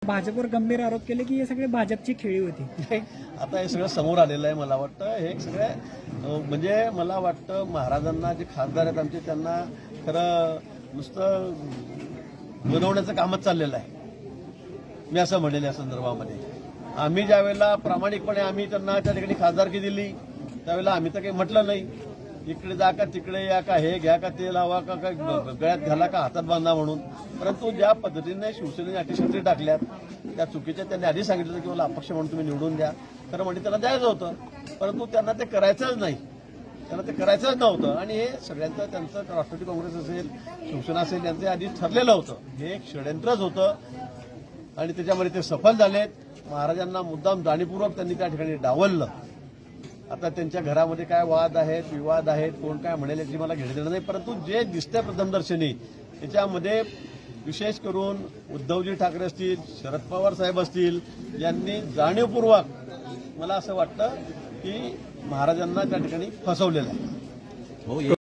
भाजपवर गंभीर आरोप केले की हे सगळे भाजपची खेळी होती. आता हे सगळं समोर आलेलं आहे. मला वाटतं हे सगळे म्हणजे मला वाटतं महाराजांना जे खासदार आहेत आमचे त्यांना खरं नुसतं बनवण्याचं कामच चाललेलं आहे. मी असं म्हणेल या संदर्भामध्ये. आम्ही ज्यावेळेला प्रामाणिकपणे आम्ही त्यांना त्या ठिकाणी खासदारकी दिली त्यावेळेला आम्ही तर काही म्हटलं नाही इकडे जा का तिकडे या का हे घ्या का ते लावा का गळ्यात घाला का हातात बांधा म्हणून. परंतु ज्या पद्धतीने शिवसेनेने अटीशर्ती टाकल्यात त्या चुकीच्या त्यांनी आधी सांगितलं की मला अपक्ष म्हणून तुम्ही निवडून द्या. खरं म्हणजे त्यांना द्यायचं होतं परंतु त्यांना ते करायचंच नाही. त्यांना ते करायचंच नव्हतं आणि हे सगळ्यांचं त्यांचं राष्ट्रवादी काँग्रेस असेल शिवसेना असेल यांचं आधी ठरलेलं होतं. हे एक षडयंत्रच होतं आणि त्याच्यामध्ये ते सफल झालेत. महाराजांना मुद्दाम जाणीवपूर्वक त्यांनी त्या ठिकाणी डावललं. आता त्यांच्या घरामध्ये काय वाद आहेत विवाद आहेत कोण काय म्हणेल याची मला घेणं देणं नाही. परंतु जे दिसतंय प्रथमदर्शनी त्याच्यामध्ये विशेष करून उद्धवजी ठाकरे असतील शरद पवार साहेब असतील यांनी जाणीवपूर्वक मला असं वाटतं की महाराजांना त्या ठिकाणी फसवलेलं आहे.